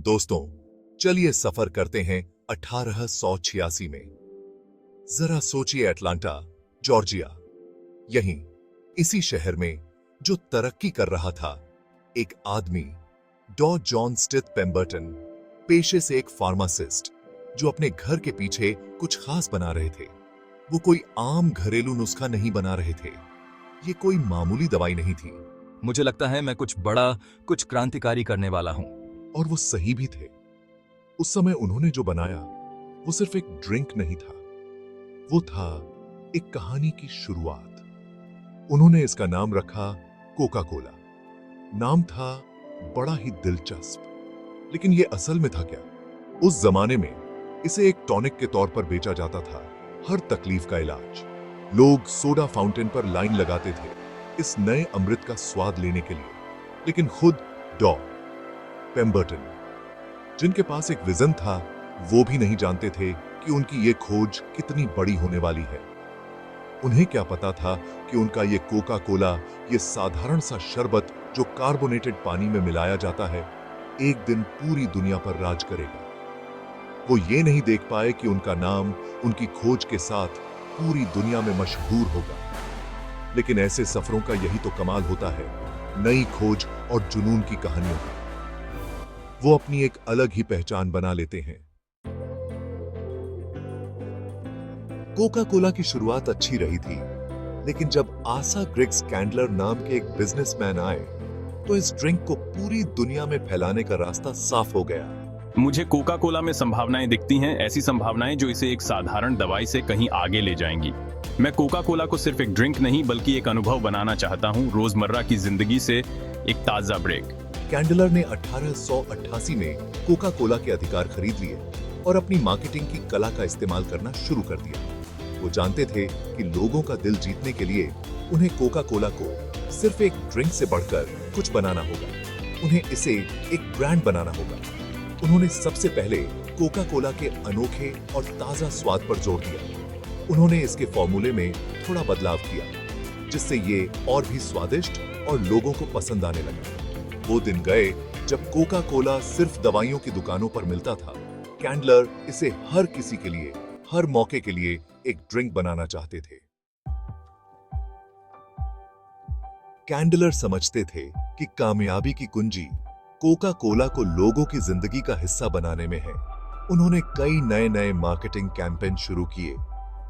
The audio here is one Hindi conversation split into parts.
दोस्तों, चलिए सफर करते हैं 1886 में। जरा सोचिए, अटलांटा, जॉर्जिया। यहीं इसी शहर में जो तरक्की कर रहा था, एक आदमी, डॉ जॉन स्टिथ पेम्बरटन, पेशे से एक फार्मासिस्ट, जो अपने घर के पीछे कुछ खास बना रहे थे। वो कोई आम घरेलू नुस्खा नहीं बना रहे थे। ये कोई मामूली दवाई नहीं थी। मुझे लगता है मैं कुछ बड़ा, कुछ क्रांतिकारी करने वाला हूं। और वो सही भी थे। उस समय उन्होंने जो बनाया वो सिर्फ एक ड्रिंक नहीं था, वो था एक कहानी की शुरुआत। उन्होंने इसका नाम रखा कोका कोला। नाम था बड़ा ही दिलचस्प, लेकिन ये असल में था क्या? उस जमाने में इसे एक टॉनिक के तौर पर बेचा जाता था, हर तकलीफ का इलाज। लोग सोडा फाउंटेन पर लाइन लगाते थे इस नए अमृत का स्वाद लेने के लिए। लेकिन खुद डॉ पेम्बरटन, जिनके पास एक विजन था, वो भी नहीं जानते थे कि उनकी ये खोज कितनी बड़ी होने वाली है। उन्हें क्या पता था कि उनका ये कोका कोला, ये साधारण सा शरबत जो कार्बोनेटेड पानी में मिलाया जाता है, एक दिन पूरी दुनिया पर राज करेगा। वो ये नहीं देख पाए कि उनका नाम उनकी खोज के साथ पूरी दुनिया में मशहूर होगा। लेकिन ऐसे सफरों का यही तो कमाल होता है, नई खोज और जुनून की कहानियों का। वो अपनी एक अलग ही पहचान बना लेते हैं। कोका कोला की शुरुआत अच्छी रही थी, लेकिन जब आसा ग्रिग्स कैंडलर नाम के एक बिजनेसमैन आए, तो इस ड्रिंक को पूरी दुनिया में फैलाने का रास्ता साफ हो गया। मुझे कोका कोला में संभावनाएं दिखती हैं, ऐसी संभावनाएं जो इसे एक साधारण दवाई से कहीं आगे ले जाएंगी। मैं कोका कोला को सिर्फ एक ड्रिंक नहीं बल्कि एक अनुभव बनाना चाहता हूं, रोजमर्रा की जिंदगी से एक ताजा ब्रेक। कैंडलर ने 1888 में कोका कोला के अधिकार खरीद लिए और अपनी मार्केटिंग की कला का इस्तेमाल करना शुरू कर दिया। वो जानते थे कि लोगों का दिल जीतने के लिए उन्हें कोका कोला को सिर्फ एक ड्रिंक से बढ़कर कुछ बनाना होगा। उन्हें इसे एक ब्रांड बनाना होगा। उन्होंने सबसे पहले कोका कोला के अनोखे और ताजा स्वाद पर जोर दिया। उन्होंने इसके फॉर्मूले में थोड़ा बदलाव किया, जिससे ये और भी स्वादिष्ट और लोगों को पसंद आने लगा। वो दिन गए जब कोका कोला सिर्फ दवाइयों की दुकानों पर मिलता था। कैंडलर इसे हर किसी के लिए, हर मौके के लिए एक ड्रिंक बनाना चाहते थे। कैंडलर समझते थे कि कामयाबी की कुंजी कोका कोला को लोगों की जिंदगी का हिस्सा बनाने में है। उन्होंने कई नए मार्केटिंग कैंपेन शुरू किए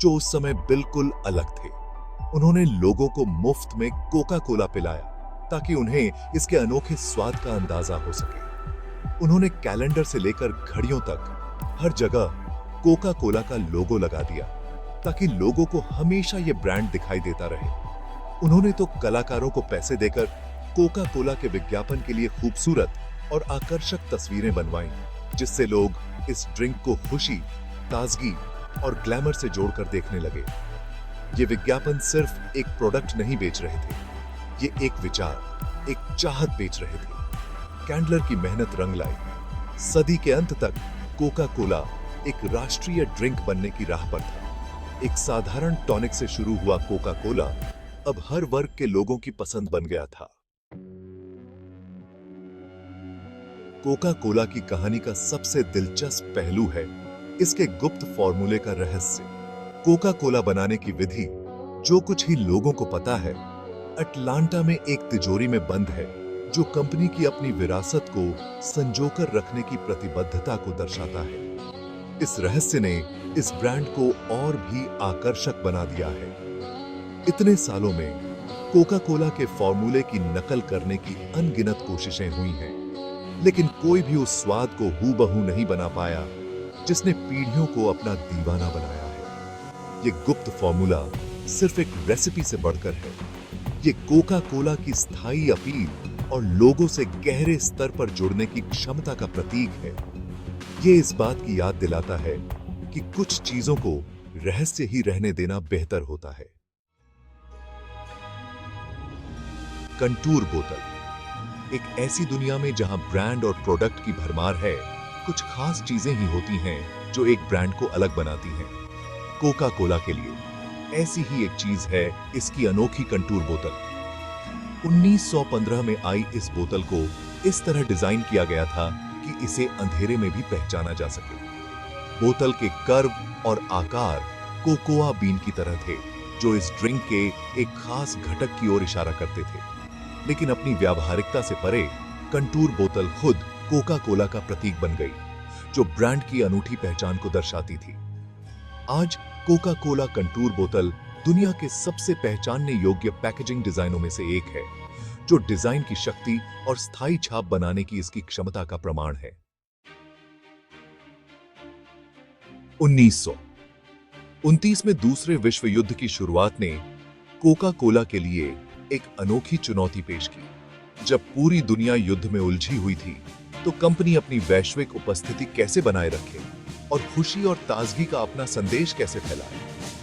जो उस समय बिल्कुल अलग थे। उन्होंने लोगों को मुफ्त में कोका कोला पिलाया ताकि उन्हें इसके अनोखे स्वाद का अंदाजा हो सके। उन्होंने कैलेंडर से लेकर घड़ियों तक हर जगह कोका कोला का लोगो लगा दिया ताकि लोगों को हमेशा ये ब्रांड दिखाई देता रहे। उन्होंने तो कलाकारों को पैसे देकर कोका कोला के विज्ञापन के लिए खूबसूरत और आकर्षक तस्वीरें बनवाई, जिससे लोग इस ड्रिंक को खुशी, ताजगी और ग्लैमर से जोड़कर देखने लगे। ये विज्ञापन सिर्फ एक प्रोडक्ट नहीं बेच रहे थे, ये एक विचार, एक चाहत बेच रहे थे। कैंडलर की मेहनत रंग लाई। सदी के अंत तक कोका कोला एक राष्ट्रीय ड्रिंक बनने की राह पर था। एक साधारण टॉनिक से शुरू हुआ कोका कोला अब हर वर्ग के लोगों की पसंद बन गया था। कोका कोला की कहानी का सबसे दिलचस्प पहलू है इसके गुप्त फॉर्मूले का रहस्य। कोका कोला बनाने की विधि जो कुछ ही लोगों को पता है, अटलांटा में एक तिजोरी में बंद है, जो कंपनी की अपनी विरासत को संजोकर रखने की प्रतिबद्धता को दर्शाता है। इस रहस्य ने इस ब्रांड को और भी आकर्षक बना दिया है। इतने सालों में कोका कोला के फॉर्मूले की नकल करने की अनगिनत कोशिशें हुई हैं, लेकिन कोई भी उस स्वाद को हूबहू नहीं बना पाया जिसने पीढ़ियों को अपना दीवाना बनाया है। ये गुप्त फॉर्मूला सिर्फ एक रेसिपी से बढ़कर है। ये कोका कोला की स्थायी अपील और लोगों से गहरे स्तर पर जुड़ने की क्षमता का प्रतीक है। ये इस बात की याद दिलाता है कि कुछ चीजों को रहस्य ही रहने देना बेहतर होता है। कंटूर बोतल। एक ऐसी दुनिया में जहां ब्रांड और प्रोडक्ट की भरमार है, कुछ खास चीजें ही होती हैं जो एक ब्रांड को अलग बनाती हैं। कोका कोला के लिए ऐसी ही एक चीज है इसकी अनोखी कंटूर बोतल। 1915 में आई इस बोतल को इस तरह डिजाइन किया गया था कि इसे अंधेरे में भी पहचाना जा सके। बोतल के कर्व और आकार कोकोआ बीन की तरह थे, जो इस ड्रिंक के एक खास घटक की ओर इशारा करते थे। लेकिन अपनी व्यावहारिकता से परे कंटूर बोतल खुद कोका कोला का प्रतीक बन गई, जो ब्रांड की अनूठी पहचान को दर्शाती थी। आज कोका कोला कंटूर बोतल दुनिया के सबसे पहचानने योग्य पैकेजिंग डिजाइनों में से एक है, जो डिजाइन की शक्ति और स्थायी छाप बनाने की इसकी क्षमता का प्रमाण है। 1929 में दूसरे विश्व युद्ध की शुरुआत ने कोका कोला के लिए एक अनोखी चुनौती पेश की। जब पूरी दुनिया युद्ध में उलझी हुई थी, तो कंपनी अपनी वैश्विक उपस्थिति कैसे बनाए रखे और खुशी और ताजगी का अपना संदेश कैसे फैलाए।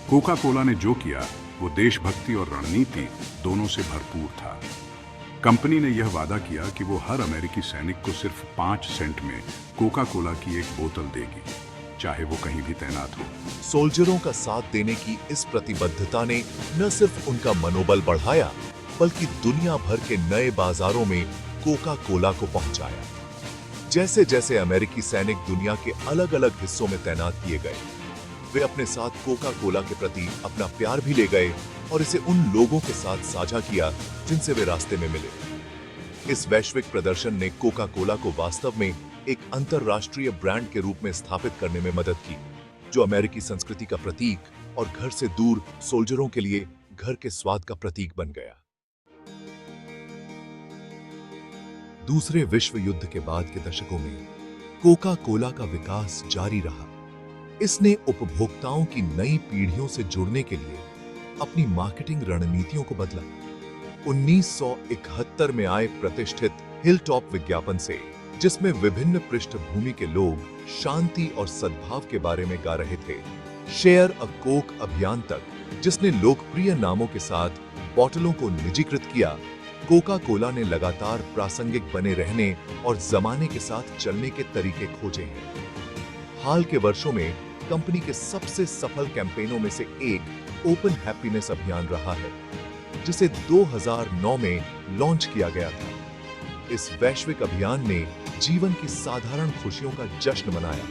कोका कोला ने जो किया वो देशभक्ति और रणनीति दोनों से भरपूर था। कंपनी ने यह वादा किया कि वो हर अमेरिकी सैनिक को सिर्फ 5 सेंट में कोका कोला की एक बोतल देगी, चाहे वो कहीं भी तैनात हो। सोल्जरों का साथ देने की इस प्रतिबद्धता ने न सिर्फ उनका मनोबल बढ़ाया, बल्कि दुनिया भर के नए बाजारों में कोका कोला को पहुंचाया। जैसे जैसे अमेरिकी सैनिक दुनिया के अलग अलग हिस्सों में तैनात किए गए, वे अपने साथ कोका कोला के प्रति अपना प्यार भी ले गए और इसे उन लोगों के साथ साझा किया जिनसे वे रास्ते में मिले। इस वैश्विक प्रदर्शन ने कोका कोला को वास्तव में एक अंतरराष्ट्रीय ब्रांड के रूप में स्थापित करने में मदद की, जो अमेरिकी संस्कृति का प्रतीक और घर से दूर सोल्जरों के लिए घर के स्वाद का प्रतीक बन गया। दूसरे विश्व युद्ध के बाद के दशकों में कोका कोला का विकास जारी रहा। इसने उपभोक्ताओं की नई पीढ़ियों से जुड़ने के लिए अपनी मार्केटिंग रणनीतियों को बदला। 1971 में आए प्रतिष्ठित हिलटॉप विज्ञापन से, जिसमें विभिन्न पृष्ठभूमि के लोग शांति और सद्भाव के बारे में गा रहे थे, शेयर अ कोक अभियान तक, जिसने लोकप्रिय नामों के साथ बोतलों को निजीकृत किया, कोका कोला ने लगातार प्रासंगिक बने रहने और जमाने के साथ चलने के तरीके खोजे हैं। हाल के वर्षों में कंपनी के सबसे सफल कैंपेनों में से एक ओपन हैप्पीनेस अभियान रहा है, जिसे 2009 में लॉन्च किया गया था। इस वैश्विक अभियान ने जीवन की साधारण खुशियों का जश्न मनाया,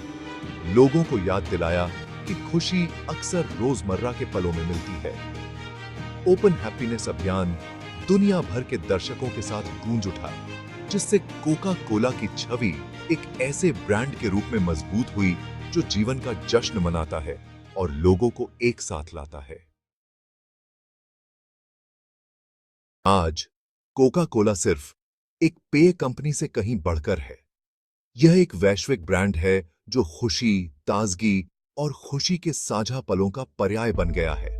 लोगों को याद दिलाया कि खुशी अक्सर रोजमर्रा के पलों में मिलती है। ओपन हैप्पीनेस अभियान दुनिया भर के दर्शकों के साथ गूंज उठा, जिससे कोका कोला की छवि एक ऐसे ब्रांड के रूप में मजबूत हुई जो जीवन का जश्न मनाता है और लोगों को एक साथ लाता है। आज कोका कोला सिर्फ एक पेय कंपनी से कहीं बढ़कर है। यह एक वैश्विक ब्रांड है जो खुशी, ताजगी और खुशी के साझा पलों का पर्याय बन गया है।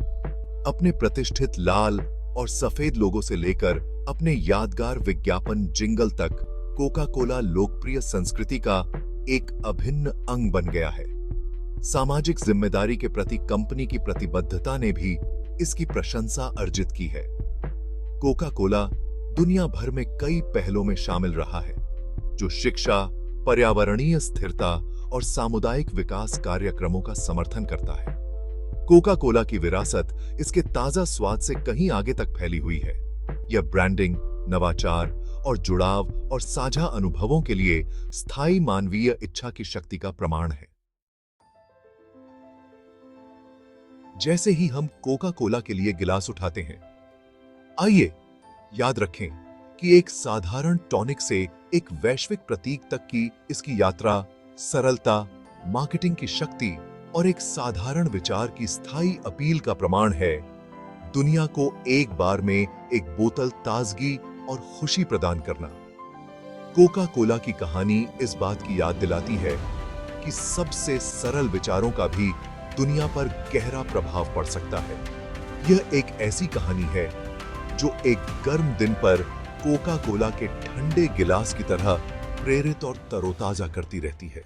अपने प्रतिष्ठित लाल और सफेद लोगों से लेकर अपने यादगार विज्ञापन जिंगल तक, कोका कोला लोकप्रिय संस्कृति का एक अभिन्न अंग बन गया है। सामाजिक जिम्मेदारी के प्रति कंपनी की प्रतिबद्धता ने भी इसकी प्रशंसा अर्जित की है। कोका कोला दुनिया भर में कई पहलों में शामिल रहा है, जो शिक्षा, पर्यावरणीय स्थिरता और सामुदायिक विकास कार्यक्रमों का समर्थन करता है। कोका कोला की विरासत इसके ताजा स्वाद से कहीं आगे तक फैली हुई है। यह ब्रांडिंग, नवाचार और जुड़ाव और साझा अनुभवों के लिए स्थायी मानवीय इच्छा की शक्ति का प्रमाण है। जैसे ही हम कोका कोला के लिए गिलास उठाते हैं, आइए याद रखें कि एक साधारण टॉनिक से एक वैश्विक प्रतीक तक की इसकी यात्रा सरलता, मार्केटिंग की शक्ति और एक साधारण विचार की स्थायी अपील का प्रमाण है। दुनिया को एक बार में एक बोतल ताजगी और खुशी प्रदान करना। कोका कोला की कहानी इस बात की याद दिलाती है कि सबसे सरल विचारों का भी दुनिया पर गहरा प्रभाव पड़ सकता है। यह एक ऐसी कहानी है जो एक गर्म दिन पर कोका कोला के ठंडे गिलास की तरह प्रेरित और तरोताजा करती रहती है।